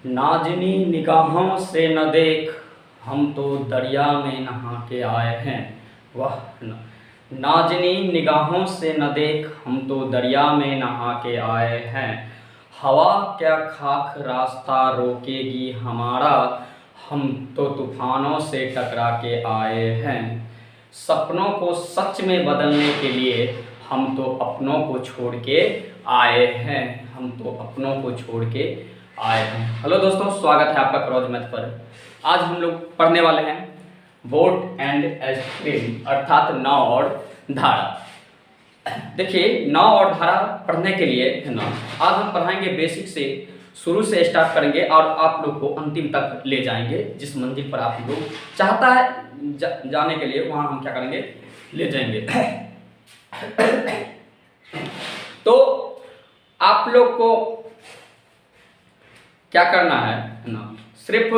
नाजनी निगाहों से न देख, हम तो दरिया में नहा के आए हैं। वाह। नाजनी निगाहों से न देख, हम तो दरिया में नहा के आए हैं। हवा क्या खाक रास्ता रोकेगी हमारा, हम तो तूफानों से टकरा के आए हैं। सपनों को सच में बदलने के लिए हम तो अपनों को छोड़ के आए हैं। हम तो अपनों को छोड़ के आए हैं। हेलो दोस्तों, स्वागत है आपका क्रॉज मैथ पर। आज हम लोग पढ़ने वाले हैं बोट एंड स्ट्रीम, अर्थात नाव और धारा। देखिए, नाव और धारा पढ़ने के लिए है ना, आज हम पढ़ाएंगे बेसिक से, शुरू से स्टार्ट करेंगे और आप लोग को अंतिम तक ले जाएंगे। जिस मंजिल पर आप लोग चाहता है जाने के लिए, वहां हम क्या करेंगे, ले जाएंगे। तो आप लोग को क्या करना है ना, सिर्फ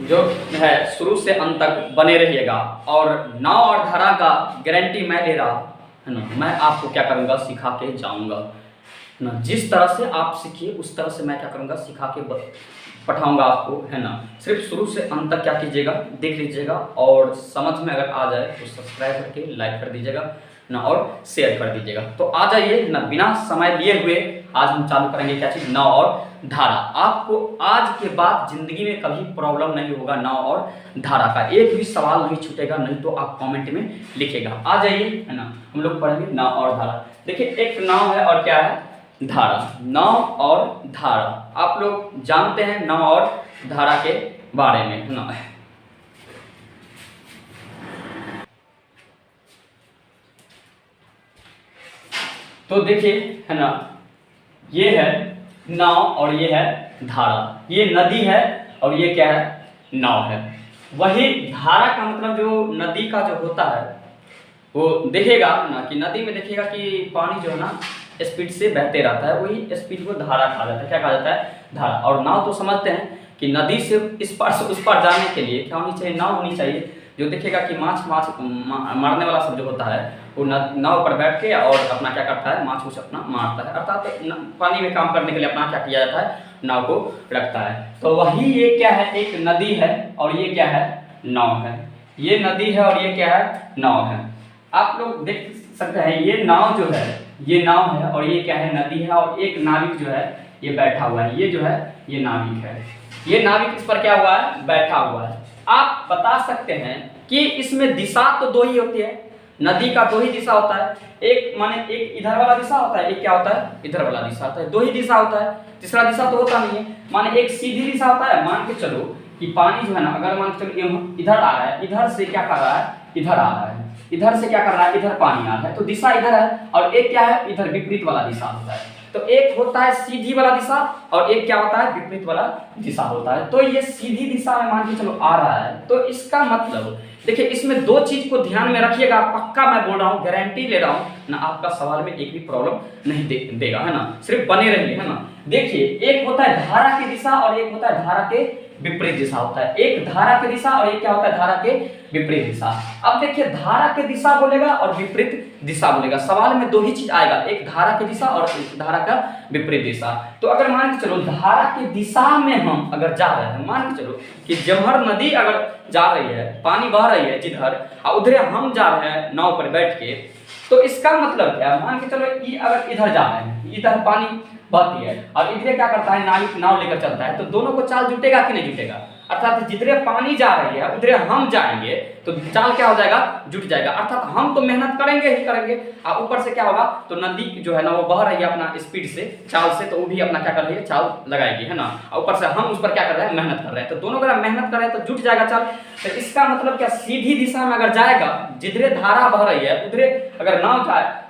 जो है शुरू से अंत तक बने रहिएगा। और नाव और धारा का गारंटी मैं ले रहा है ना, मैं आपको क्या करूंगा, सिखा के जाऊंगा ना। जिस तरह से आप सीखिए उस तरह से मैं क्या करूंगा, सिखा के पढ़ाऊंगा आपको, है ना। सिर्फ शुरू से अंत तक क्या कीजिएगा, देख लीजिएगा, और समझ में अगर आ जाए तो सब्सक्राइब करके लाइक कर दीजिएगा ना, और शेयर कर दीजिएगा। तो आ जाइए ना, बिना समय लिए हुए आज हम चालू करेंगे क्या चीज़, नाव और धारा। आपको आज के बाद जिंदगी में कभी प्रॉब्लम नहीं होगा नाव और धारा का, एक भी सवाल नहीं छूटेगा, नहीं तो आप कमेंट में लिखिएगा। आ जाइए, है ना, हम लोग पढ़ेंगे नाव और धारा। देखिए, एक नाव है और क्या है, धारा। नाव और धारा, आप लोग जानते हैं नाव और धारा के बारे में, है ना। तो देखिए, है ना, ये है नाव और ये है धारा। ये नदी है और ये क्या है, नाव है। वही धारा का मतलब जो नदी का जो होता है, वो देखेगा ना कि नदी में देखिएगा कि पानी जो है ना स्पीड से बहते रहता है, वही स्पीड को धारा कहा जाता है। क्या कहा जाता है, धारा। और नाव तो समझते हैं कि नदी से इस पार से उस पार जाने के लिए क्या होनी चाहिए, नाव होनी चाहिए। जो देखेगा कि माछ मारने वाला सब जो होता है, वो नाव पर बैठ के और अपना क्या करता है, माछ उछ अपना मारता है, अर्थात पानी में काम करने के लिए अपना क्या किया जाता है, नाव को रखता है। तो वही ये क्या है, एक नदी है और ये क्या है, नाव है। ये नदी है और ये क्या है, नाव है। आप लोग देख सकते हैं, ये नाव जो है, ये नाव है और ये क्या है, नदी है। और एक नाविक जो है ये बैठा हुआ है, ये जो है ये नाविक है। ये नाविक इस पर क्या हुआ है, बैठा हुआ है। आप बता सकते हैं कि इसमें दिशा तो दो ही होती है, नदी का दो ही दिशा होता है। एक माने एक इधर वाला दिशा होता है, एक क्या होता है, इधर वाला दिशा होता है। दो ही दिशा होता है, तीसरा दिशा तो होता नहीं है। माने एक सीधी दिशा होता है, मान के चलो कि पानी जो है ना, अगर मान के चलो इधर आ रहा है, इधर से क्या कर रहा है, इधर आ रहा है, इधर से क्या कर रहा है, इधर पानी आ रहा है, तो दिशा इधर है। और एक क्या है, इधर विपरीत वाला दिशा होता है। तो एक होता है सीधी वाला दिशा और एक क्या होता है, विपरीत वाला दिशा होता है। तो ये सीधी दिशा में मान के चलो आ रहा है, तो इसका मतलब देखिए, इसमें दो चीज को ध्यान में रखिएगा। पक्का मैं बोल रहा हूँ, गारंटी ले रहा हूँ ना, आपका सवाल में एक भी प्रॉब्लम नहीं देगा, है ना। सिर्फ बने रहिए, है ना। देखिए, एक होता है धारा की दिशा और एक होता है धारा के विपरीत दिशा होता है। एक धारा की दिशा और एक क्या होता है, धारा के विपरीत दिशा। अब देखिए, धारा की दिशा बोलेगा और विपरीत दिशा बोलेगा, सवाल में दो ही चीज आएगा, एक धारा की दिशा और एक धारा का विपरीत दिशा। तो अगर मान के चलो धारा की दिशा में हम अगर जा रहे हैं, मान के चलो कि जमहर नदी अगर जा रही है, पानी बह रही है जिधर, और उधर हम जा रहे हैं नाव पर बैठ के, तो इसका मतलब क्या है, मान के चलो ये अगर इधर जा रहे हैं, इधर पानी बहती है और इधर क्या करता है, नाविक नाव लेकर चलता है, तो दोनों को चाल जुटेगा कि नहीं जुटेगा। अर्थात जिधर पानी जा रही है उधर हम जाएंगे तो चाल क्या हो जाएगा, जुट जाएगा। अर्थात हम तो मेहनत करेंगे ही करेंगे, और ऊपर से क्या होगा, तो नदी जो है ना वो बह रही है अपना स्पीड से, चाल से, तो वो भी अपना क्या कर रही है, चाल लगाएगी, है ना। और ऊपर से हम उस पर क्या कर रहे हैं, मेहनत कर रहे हैं, तो दोनों अगर मेहनत कर रहे हैं तो जुट जाएगा चाल। तो इसका मतलब क्या, सीधी दिशा में अगर जाएगा, जिधरे धारा बह रही है उधरे अगर नाव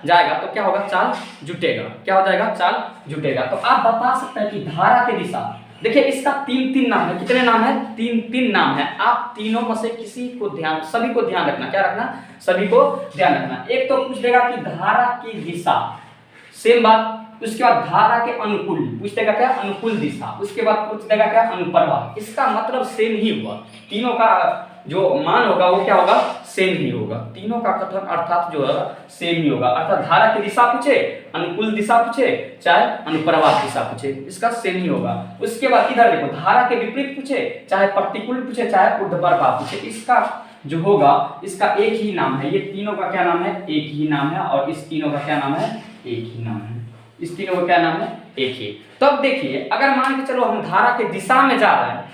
जाएगा तो क्या होगा, चाल जुटेगा। क्या हो जाएगा, चाल जुटेगा। तो आप बता सकते हैं कि धारा की दिशा, देखिए इसका तीन नाम है। कितने नाम है, तीन नाम है। आप तीनों में से किसी को ध्यान, सभी को ध्यान रखना। क्या रखना, सभी को ध्यान रखना। एक तो पूछ देगा कि धारा की दिशा, सेम बात। उसके बाद धारा के अनुकूल पूछ देगा, क्या, अनुकूल दिशा। उसके बाद पूछ देगा क्या, अनुप्रवाह। इसका मतलब सेम ही हुआ, तीनों का जो मान होगा वो क्या होगा, सेम ही होगा। तीनों का कथन अर्थात जो है सेम ही होगा, अर्थात धारा की दिशा पूछे, अनुकूल दिशा पूछे, चाहे अनुप्रवाह दिशा पूछे, इसका सेम ही होगा। उसके बाद इधर देखो, धारा के विपरीत पूछे, चाहे प्रतिकूल पूछे, चाहे ऊर्ध्वाधर पूछे, इसका जो होगा इसका एक ही नाम है। ये तीनों का क्या नाम है, एक ही नाम है। और इस तीनों का क्या नाम है, एक ही नाम है। इस तीनों का क्या नाम है, एक ही। तब देखिए, अगर मान के चलो हम धारा के दिशा में जा रहे हैं,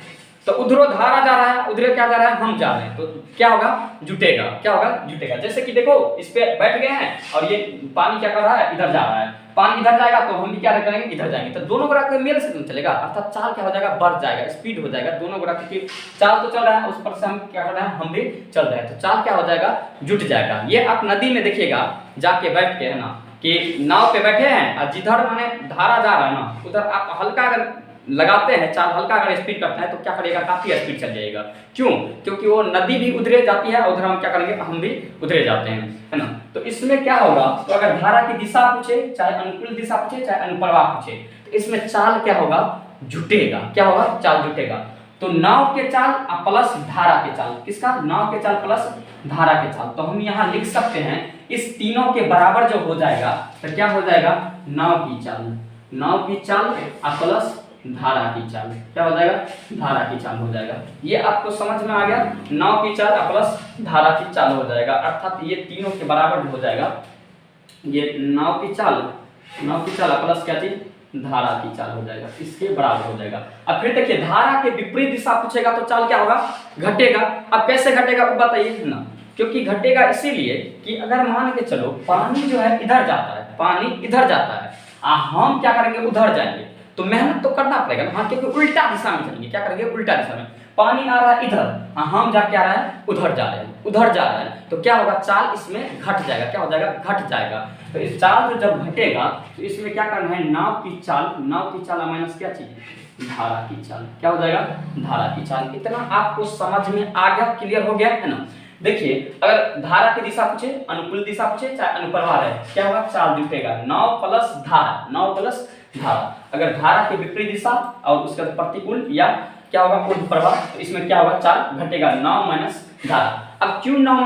तो उधरो धारा जा रहा है, उधर क्या जा रहा है, हम जा रहे हैं, तो क्या होगा, जुटेगा। क्या होगा, जुटेगा। जैसे कि देखो, इस पे बैठ गए हैं और ये पानी क्या कर रहा है, इधर जा रहा है। पानी इधर जाएगा तो हम भी क्या करेंगे, इधर जाएंगे, तो दोनों ग्राफ मेल से चलेगा, अर्थात चाल क्या हो जाएगा, बढ़ जाएगा, स्पीड हो जाएगा। दोनों ग्राफ की चाल तो चल रहा है, उस पर से हम क्या कर रहे हैं, हम भी चल रहे हैं, तो चाल क्या हो जाएगा, जुट जाएगा। ये आप नदी में देखिएगा जाके बैठ के, है ना, कि नाव पे बैठे हैं और जिधर माने धारा जा रहा है ना, उधर आप हल्का अगर लगाते हैं, चाल हल्का अगर स्पीड करते हैं, तो क्या करेगा, काफी स्पीड चल जाएगा। क्यों, क्योंकि वो नदी भी उधरे जाती है, उधर हम क्या करेंगे, हम भी उधरे जाते हैं, है ना। तो इसमें क्या होगा, तो अगर धारा की दिशा पूछे, चाहे अनुकूल दिशा पूछे, चाहे अनुप्रवाह पूछे, तो इसमें चाल क्या होगा, जुटेगा। क्या होगा, चाल जुटेगा। तो नाव के चाल प्लस धारा के चाल, किसका, नाव के चाल प्लस धारा के चाल, तो हम यहाँ लिख सकते हैं इस तीनों के बराबर जो हो जाएगा, तो क्या हो जाएगा, नाव की चाल, नाव की चाल प्लस धारा की चाल, क्या हो जाएगा, धारा की चाल हो जाएगा। ये आपको समझ में आ गया, नाव की चाल प्लस धारा की चाल हो जाएगा, अर्थात ये तीनों के बराबर हो जाएगा। ये नाव की चाल प्लस क्या चीज, धारा की चाल हो जाएगा, इसके बराबर हो जाएगा। अब फिर देखिए, धारा के विपरीत दिशा पूछेगा तो चाल क्या होगा, घटेगा। अब कैसे घटेगा वो बताइए ना, क्योंकि घटेगा इसीलिए कि अगर मान के चलो पानी जो है इधर जाता है, पानी इधर जाता है, हम क्या करेंगे, उधर जाएंगे, तो मेहनत तो करना पड़ेगा ना, क्योंकि उल्टा दिशा में चलेंगे। क्या करेंगे, उल्टा दिशा में। पानी आ रहा है इधर, हम जाके आ रहे हैं उधर, जा रहे हैं उधर जा रहे हैं, तो क्या होगा, चाल इसमें घट जाएगा। क्या हो जाएगा, घट जाएगा। तो इस चाल जो जब घटेगा तो इसमें क्या करना है, नाव की चाल माइनस क्या चीज, धारा की चाल, क्या हो जाएगा, धारा की चाल। इतना आपको समझ में आ गया, क्लियर हो गया, है ना। देखिए, अगर धारा की दिशा पूछे, अनुकूल दिशा पूछे, चाहे अनुप्रवाह है, क्या होगा, चाल जुटेगा, नाव प्लस धारा, नाव प्लस धारा। अगर धारा के विपरीत दिशा और उसका प्रतिकूल या क्या होगा, ऊर्ध्वाधर, तो इसमें क्या होगा, चाल घटेगा, नाव माइनस धारा। अब क्यों नाव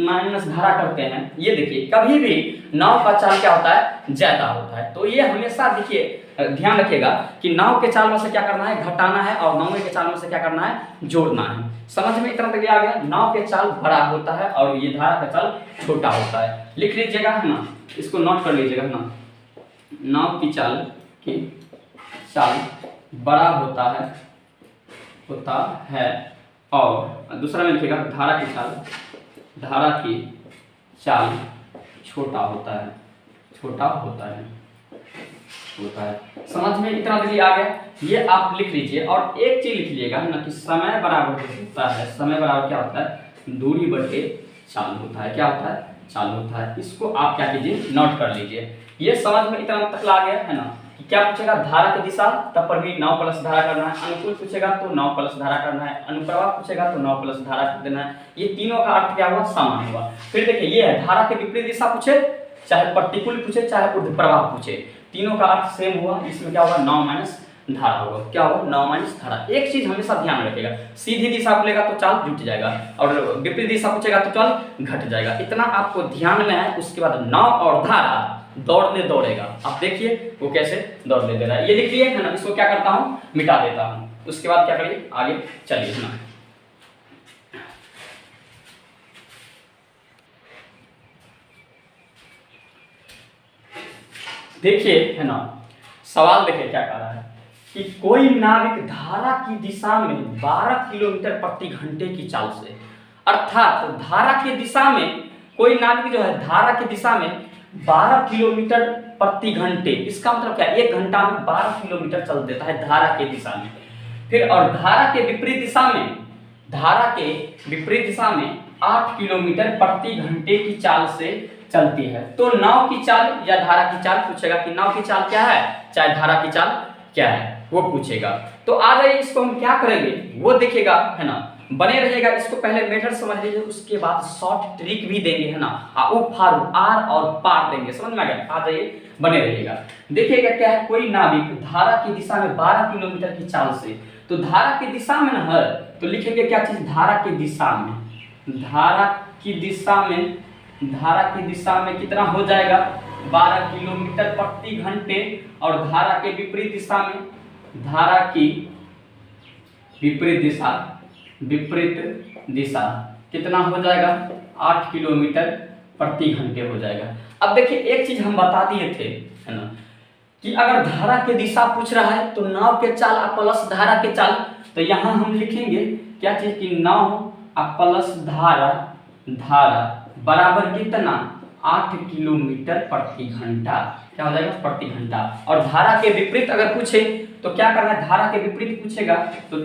माइनस धारा करते हैं, ये देखिए, कभी भी नाव का चाल क्या होता है, ज्यादा होता है। तो ये हमेशा देखिए, ध्यान रखिएगा कि नाव के चाल में से क्या करना है, घटाना है, और नाव के चाल में से क्या करना है, जोड़ना है। समझ में इतना तक आ गया। नाव के चाल बड़ा होता है और ये धारा का चाल छोटा होता है। लिख लीजिएगा, है ना, इसको नोट कर लीजिएगा ना, नाव की चाल बड़ा होता है और दूसरा में लिखिएगा, धारा की चाल छोटा होता है। समझ में इतना भी आ गया, ये आप लिख लीजिए। और एक चीज लिख लीजिएगा ना, कि समय बराबर होता है, समय बराबर क्या होता है, दूरी बटे चाल होता है। क्या होता है, चाल होता है। इसको आप क्या कीजिए, नोट कर लीजिए। ये समझ में इतना तक आ गया, है ना, कि क्या पूछेगा, धारा की दिशा, तब पर भी नाव प्लस धारा करना है। अनुकूल पूछेगा तो नाव प्लस धारा करना है। अनुप्रवाह पूछेगा तो नाव प्लस धारा कर देना है। ये तीनों का अर्थ क्या हुआ, समान हुआ। फिर देखिए, ये है धारा के विपरीत दिशा पूछे, चाहे प्रतिकूल पूछे, चाहे ऊर्ध्वाधर पूछे, तीनों का अर्थ सेम हुआ। इसमें क्या होगा, नाव माइनस धारा होगा। क्या होगा, नाव माइनस धारा। एक चीज हमेशा ध्यान रखिएगा, सीधी दिशा बोलेगा तो चाल जुट जाएगा, और विपरीत दिशा पूछेगा तो चाल घट जाएगा। इतना आपको ध्यान में है। उसके बाद नाव और धारा दौड़ेगा। आप देखिए वो कैसे दौड़ने दे रहा है, ये लिख लिए, है ना। इसको क्या करता हूँ, मिटा देता हूँ। उसके बाद क्या करिए, आगे चलिए ना। देखिए, है ना, सवाल देखिए क्या कह रहा है कि कोई नाविक धारा की दिशा में 12 किलोमीटर प्रति घंटे की चाल से, अर्थात धारा की दिशा में कोई नाविक जो है धारा की दिशा में 12 किलोमीटर प्रति घंटे, इसका मतलब क्या, 1 घंटा में 12 किलोमीटर चल देता है धारा के दिशा में। फिर और धारा के विपरीत दिशा में 8 किलोमीटर प्रति घंटे की चाल से चलती है। तो नाव की चाल या धारा की चाल पूछेगा कि नाव की चाल क्या है, चाहे धारा की चाल क्या है, वो पूछेगा। तो आ जाइए, इसको हम क्या करेंगे वो देखिएगा, है ना। बने रहिएगा, इसको पहले मेथड समझ लीजिए, उसके बाद शॉर्ट ट्रिक भी देंगे, है ना। वो फार्म आर और पार देंगे, समझ में आ गया। आ जाइए, बने रहिएगा। देखिएगा क्या है, कोई नाविक धारा की दिशा में 12 किलोमीटर की चाल से तो धारा की दिशा में ना है तो लिखेंगे क्या चीज, धारा की दिशा में, धारा की दिशा में, धारा की दिशा में कितना हो जाएगा 12 किलोमीटर प्रति घंटे। और धारा के विपरीत दिशा में, धारा की विपरीत दिशा, विपरीत दिशा कितना हो जाएगा 8 किलोमीटर प्रति घंटे हो जाएगा। अब देखिए एक चीज हम बता दिए थे, है ना, कि अगर धारा के दिशा पूछ रहा है तो नाव के चाल प्लस धारा के चाल, तो यहाँ हम लिखेंगे क्या चीज कि नाव प्लस धारा, धारा बराबर कितना 8 किलोमीटर प्रति घंटा, क्या हो जाएगा प्रति घंटा। और धारा के विपरीत अगर पूछे तो क्या करना है, धारा के विपरीत पूछेगा तो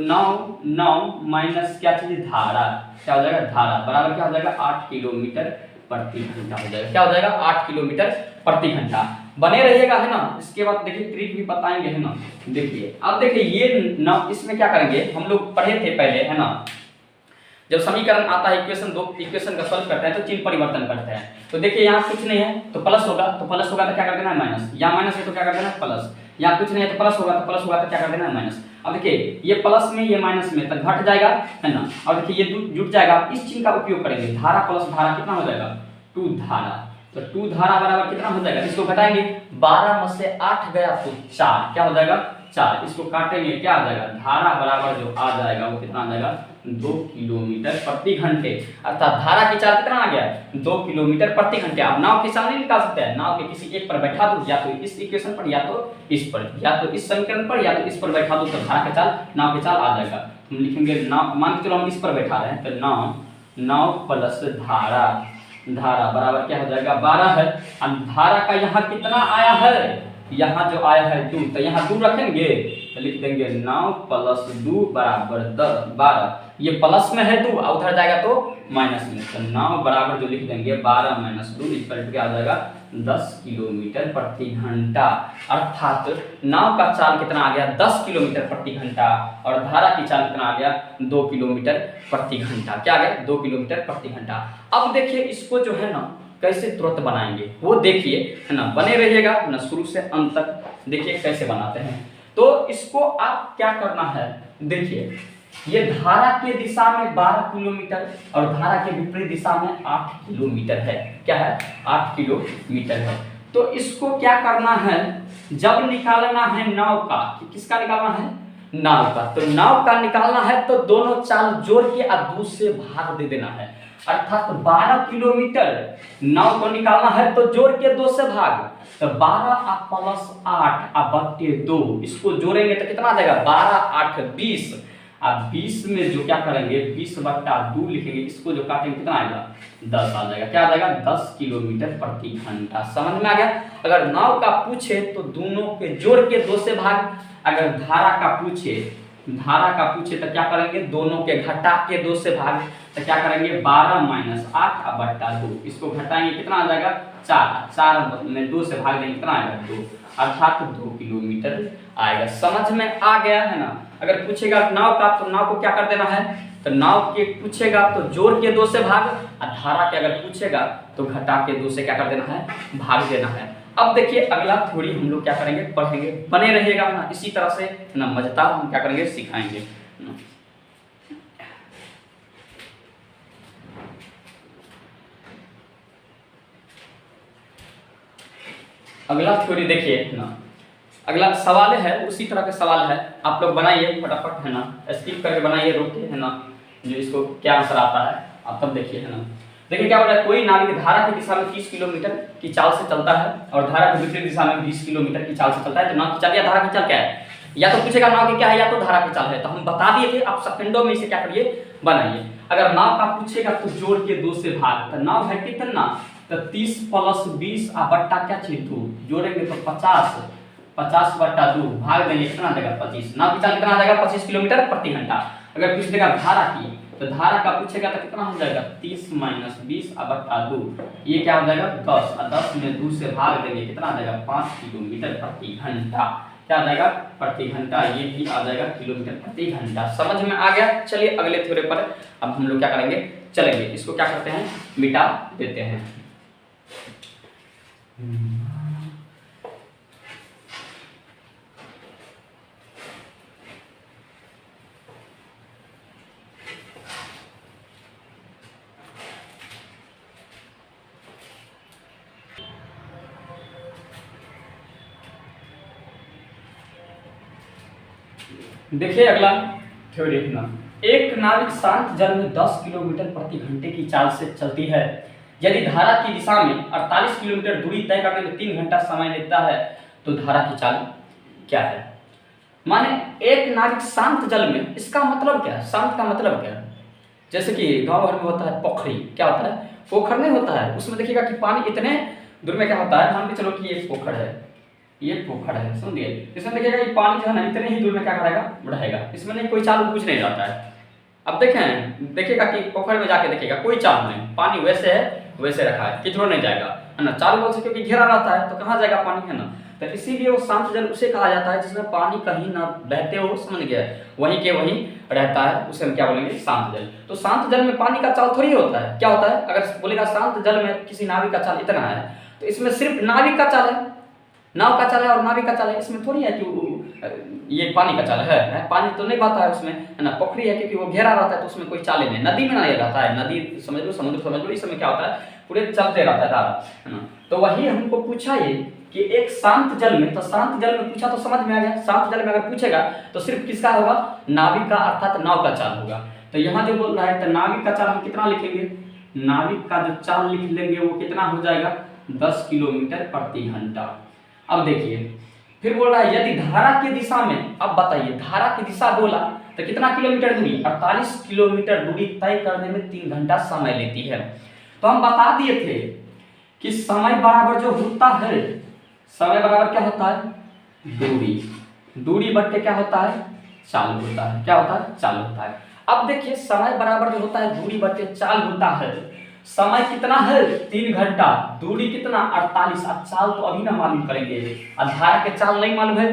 नाव माइनस क्या चीज धारा, क्या हो जाएगा धारा बराबर क्या हो जाएगा 8 किलोमीटर प्रति घंटा हो जाएगा, क्या हो जाएगा 8 किलोमीटर प्रति घंटा। बने रहिएगा, है ना। इसके बाद देखिए ट्रिक भी बताएंगे, है ना। देखिए अब देखिए ये ना, इसमें क्या करेंगे हम लोग पढ़े थे पहले, है ना, जब समीकरण आता है इक्वेशन, दो इक्वेशन का सॉल्व करते हैं तो चिन्ह परिवर्तन करते हैं। तो देखिए यहाँ कुछ नहीं है तो प्लस होगा, तो प्लस होगा तो क्या कर देना है माइनस, या माइनस है तो क्या कर देना है प्लस, या कुछ नहीं है तो प्लस होगा, तो प्लस होगा तो क्या कर देना है माइनस। अब देखिए ये प्लस में ये माइनस में तो घट जाएगा, है ना। और देखिए ये जुट जाएगा, इस चिन्ह का उपयोग करेंगे, धारा प्लस धारा कितना हो जाएगा 2 धारा, तो 2 धारा बराबर कितना हो जाएगा, इसको घटाएंगे 12 में से 8 गया तो 4, क्या हो जाएगा 4, इसको काटेंगे क्या आ जाएगा, धारा बराबर जो आ जाएगा वो कितना आ जाएगा 2 किलोमीटर प्रति घंटे। अर्थात धारा की चाल कितना आ गया 2 किलोमीटर प्रति घंटे। आप नाव की चाल नहीं निकाल सकते हैं, नाव के किसी एक पर बैठा दो, या तो इस इक्वेशन पर, या तो इस पर, या तो इस समीकरण पर, या तो इस पर बैठा दो, तो धारा की चाल, नाव की चाल आ जाएगा। हम लिखेंगे नाव, मान के चलो हम इस पर बैठा रहे हैं तो नाव प्लस धारा, धारा बराबर क्या हो जाएगा 12 है। अब धारा का यहाँ कितना आया है, यहाँ जो आया है 2, तो यहाँ 2 रखेंगे तो लिख देंगे नाव प्लस 2 बराबर 12, ये प्लस में है 2 उधर जाएगा तो माइनस में, तो नाव बराबर जो लिख देंगे 12 माइनस 2 इस पर क्या आ जाएगा 10 किलोमीटर प्रति घंटा। अर्थात नाव का चाल कितना आ गया 10 किलोमीटर प्रति घंटा, और धारा की चाल कितना आ गया 2 किलोमीटर प्रति घंटा, क्या आ गया 2 किलोमीटर प्रति घंटा। अब देखिए इसको जो है ना कैसे तुरंत बनाएंगे वो देखिए, है ना, बने रहिएगा ना शुरू से अंत तक, देखिए कैसे बनाते हैं। तो इसको आप क्या करना है, देखिए ये धारा के दिशा में 12 किलोमीटर और धारा के विपरीत दिशा में 8 किलोमीटर है, क्या है 8 किलोमीटर है। तो इसको क्या करना है, जब निकालना है नाव का, किसका निकालना है नाव का, तो नाव का निकालना है तो दोनों चाल जोड़ के और 2 से भाग दे देना है। अर्थात 12 किलोमीटर नाव को निकालना है तो जोड़ के 2 से भाग, तो 12 प्लस 8 बट्टे 2, इसको जोड़ेंगे तो कितना आ जाएगा 12 8 20, अब 20 में जो क्या करेंगे 20 बट्टा 2 लिखेंगे, इसको जो काटेंगे कितना आएगा 10 आ जाएगा, क्या आ जाएगा 10 किलोमीटर प्रति घंटा। समझ में आ गया। अगर नाव का पूछे तो दोनों के जोड़ के 2 से भाग, अगर धारा का पूछे तो क्या करेंगे दोनों के घटा के 2 से भाग, तो क्या करेंगे 12 माइनस 8 बट्टा 2, इसको घटाएंगे कितना आ जाएगा 4, 4 में 2 से भाग देंगे कितना आएगा 2, अर्थात 2 किलोमीटर आएगा। समझ में आ गया है ना। अगर पूछेगा नाव का तो नाव को क्या कर देना है, तो नाव के पूछेगा तो जोड़ के 2 से भाग, और धारा के अगर पूछेगा तो घटा के 2 से क्या कर देना है भाग देना है। अब देखिए अगला थ्योरी हम लोग क्या करेंगे पढ़ेंगे, बने रहिएगा ना, इसी तरह से ना मजेदार हम क्या करेंगे सिखाएंगे। अगला थ्योरी देखिए ना, अगला सवाल है उसी तरह का सवाल है, आप लोग बनाइए फटाफट, है ना, स्किप करके बनाइए, रोक के, है ना, जो इसको क्या आंसर आता है आप तब देखिए, है ना। देखिए क्या बोला है, कोई नाविक धारा की दिशा में 30 किलोमीटर की चाल से चलता है और धारा की विपरीत दिशा में 20 किलोमीटर की चाल से चलता है, तो नाव की चाल या धारा की चाल क्या है, या तो पूछेगा नाव की क्या है या तो धारा की चाल है, तो हम बता दिए थे, आप सेकंडों में इसे क्या करिए बनाइए। अगर नाव का पूछेगा तो जोड़ के 2 से भाग, तो नाव है कितना, तो 30 प्लस 20 बट्टा क्या चाहिए 2, जोड़ेंगे तो 50, 50 बट्टा 2 भाग देंगे कितना देगा 25, नाव की चाल कितना आ जाएगा 25 किलोमीटर प्रति घंटा। अगर पूछ देगा धारा की, तो धारा का पूछेगा तो कितना हो जाएगा 30 माइनस 20 बट्टा 2, ये क्या हो जाएगा 10, और 10 में 2 से भाग देंगे कितना आ जाएगा 5 किलोमीटर प्रति घंटा, क्या आ जाएगा प्रति घंटा, ये भी आ जाएगा किलोमीटर प्रति घंटा। समझ में आ गया। चलिए अगले थ्योरी पर अब हम लोग क्या करेंगे चलेंगे, इसको क्या करते हैं मिटा देते हैं। देखिए अगला थ्योरी ना, एक नाविक शांत जल में 10 किलोमीटर प्रति घंटे की चाल से चलती है। यदि धारा की दिशा में 48 किलोमीटर दूरी तय करने में 3 घंटा समय लेता है तो धारा की चाल क्या है? माने एक नाविक शांत जल में, इसका मतलब क्या है? शांत का मतलब क्या है? जैसे कि गांव भर में होता है पोखरी, क्या होता है? पोखर नहीं होता है, उसमें देखिएगा कि पानी इतने दूर में क्या होता है, मान के चलो कि ये पोखर है, ये पोखर है, समझिए। इसमें देखिएगा ये पानी जो है ना इतने ही दूर में क्या करेगा, बढ़ेगा। इसमें नहीं कोई चाल कुछ नहीं रहता है। अब देखें, देखिएगा कि पोखर में जाके देखिएगा कोई चाल नहीं, पानी वैसे है वैसे रखा है, किधर नहीं जाएगा, है ना। चारों बगल से क्योंकि घेरा रहता है तो कहाँ जाएगा पानी, है ना। तो इसीलिए वो शांत जल उसे कहा जाता है जिसमें पानी कहीं ना बहते हो, समझ गया, वहीं के वहीं रहता है, उसे हम क्या बोलेंगे, शांत जल। तो शांत जल में पानी का चाल थोड़ी होता है, क्या होता है? अगर बोलेगा शांत जल में किसी नाविक का चाल इतना है तो इसमें सिर्फ नाविक का चाल है, नाव का चाल है और नाविक का चाल है। इसमें थोड़ी है कि ये पानी का चाल है, पानी तो नहीं बहता है उसमें, है ना। पोखरी है क्योंकि वो घेरा रहता है तो उसमें कोई चाल नहीं। नदी में नहीं रहता है, नदी समझ लो, समुद्र समझ लो, इस समय क्या होता है, पूरे चलते रहता है धारा, है ना। तो वही हमको पूछा ये कि एक शांत जल में, तो शांत जल में पूछा तो समझ में आ गया। शांत जल में अगर पूछेगा तो सिर्फ किसका होगा, नाविक का, अर्थात नाव का चाल होगा। तो यहाँ जो बोल रहा है तो नाविक का चाल हम कितना लिखेंगे, नाविक का जो चाल लिख लेंगे वो कितना हो जाएगा, 10 किलोमीटर प्रति घंटा। अब देखिए फिर बोल रहा है यदि धारा की दिशा में, अब बताइए धारा की दिशा बोला तो कितना किलोमीटर दूरी, 48 किलोमीटर दूरी तय करने में 3 घंटा समय लेती है। तो हम बता दिए थे कि समय बराबर जो होता है, समय बराबर क्या होता है, दूरी, दूरी बट्टे क्या होता है, चाल होता है, क्या होता है, चाल होता है। अब देखिए समय बराबर जो होता है दूरी बट्टे चाल होता है। समय कितना है, 3 घंटा, दूरी कितना, 48। अब चाल तो अभी ना मालूम करेंगे, अब धारा के चाल नहीं मालूम है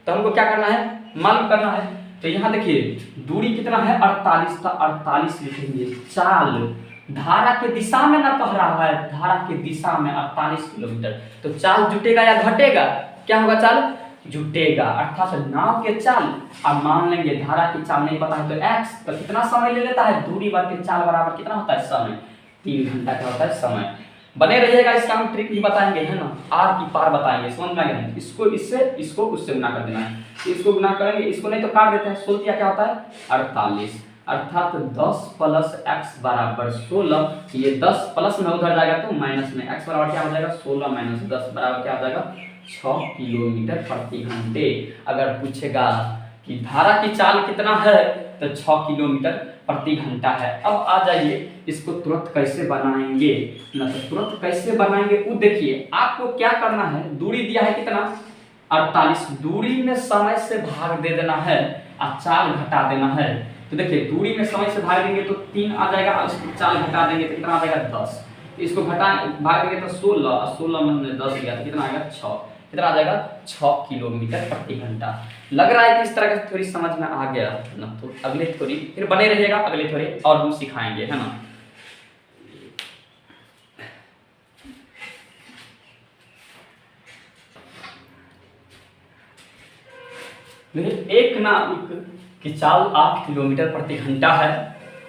तो हमको क्या करना है, मालूम करना है। तो यहाँ देखिए दूरी कितना है, 48, तो 48 लिखेंगे। चाल धारा के दिशा में ना कह रहा है, धारा के दिशा में 48 किलोमीटर, तो चाल जुटेगा या घटेगा, क्या होगा, चाल जुटेगा, अर्थात नाव के चाल। अब मान लेंगे धारा की चाल नहीं पता है तो x, तो कितना समय ले लेता है, दूरी बटे चाल बराबर कितना होता है, समय, 3 घंटा क्या होता है, समय। बने रहिएगा, इसका हम ट्रिक भी बताएंगे, है ना, आर की पार बताएंगे, समझ में आ गया। इसको इससे, इसको उससे गुना कर देना है, इसको गुना करेंगे, इसको नहीं तो काट देते हैं। 16 क्या होता है, 48, अर्थात 10 + x बराबर 16। ये 10 प्लस में उधर जाएगा तो माइनस में, x बराबर क्या हो जाएगा, 16 - 10 बराबर क्या हो जाएगा, 6 किलोमीटर प्रति घंटे। अगर पूछेगा कि धारा की चाल कितना है तो 6 किलोमीटर प्रति घंटा है। अब आ जाइए इसको तुरंत कैसे बनाएंगे ना, तो तुरंत कैसे बनाएंगे वो देखिए। आपको क्या करना है, दूरी दिया है कितना, 48, दूरी में समय से भाग दे देना है और चाल घटा देना है। तो देखिए दूरी में समय से भाग देंगे तो 3 आ जाएगा और इसको चाल घटा देंगे तो कितना आ जाएगा, 10। इसको घटा भाग देंगे तो 16, 16 में 10 गया तो कितना आएगा, 6, कितना आ जाएगा, 6 किलोमीटर प्रति घंटा। लग रहा है कि इस तरह का थ्योरी समझ में आ गया ना। तो अगले थ्योरी फिर बने रहिएगा, अगले थ्योरी और हम सिखाएंगे, है ना। एक नाविक की चाल 8 किलोमीटर प्रति घंटा है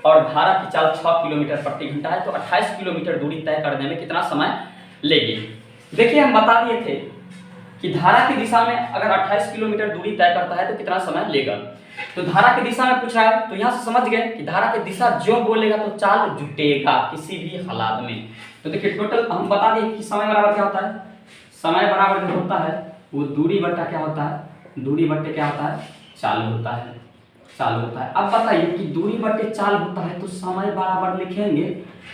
और धारा की चाल 6 किलोमीटर प्रति घंटा है, तो 28 किलोमीटर दूरी तय करने में कितना समय लेगी। देखिए हम बता दिए थे कि धारा की दिशा में अगर 28 किलोमीटर दूरी तय करता है तो कितना समय लेगा। तो धारा की दिशा में पूछा है तो यहाँ से समझ गए कि धारा की दिशा जो बोलेगा तो चाल जुटेगा किसी भी हालात में। तो देखिए टोटल हम बता दिए कि समय बराबर क्या होता है, समय बराबर जो होता है वो दूरी बट्टा क्या होता है, दूरी बट्टे क्या होता है, चाल होता है, चाल होता है। अब बताइए कि दूरी बट्टे चाल होता है तो समय बराबर लिखेंगे,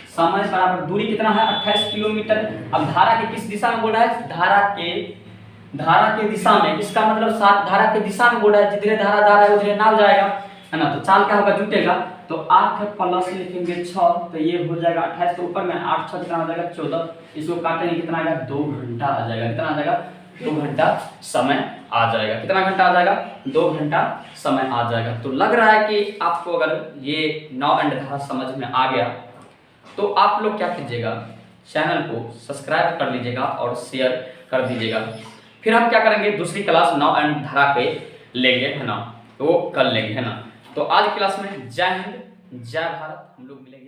समय बराबर दूरी कितना है, 28 किलोमीटर। अब धारा के किस दिशा में बोल रहा है, धारा के दिशा में, इसका मतलब साथ धारा के दिशा में बोल रहा है, जिधरे धारा जा रहा है उधरे नाव जाएगा, है ना। तो चाल क्या होगा, जुटेगा। तो 8 प्लस लिखेंगे 6, तो ये हो जाएगा 28 के ऊपर में 8 6 कितना हो जाएगा, 14। इसको काटेंगे कितना आएगा, 2 घंटा आ जाएगा, कितना आ जाएगा, 2 घंटा समय आ जाएगा। कितना घंटा आ जाएगा, 2 घंटा समय आ जाएगा। तो लग रहा है कि आपको अगर ये नाव एंड धारा समझ में आ गया तो आप लोग क्या कीजिएगा, चैनल को सब्सक्राइब कर लीजिएगा और शेयर कर दीजिएगा। फिर हम क्या करेंगे, दूसरी क्लास नाव एंड धारा पे लेंगे, है ना, वो कर लेंगे, है ना। तो आज क्लास में जय हिंद जय भारत, हम लोग मिलेंगे।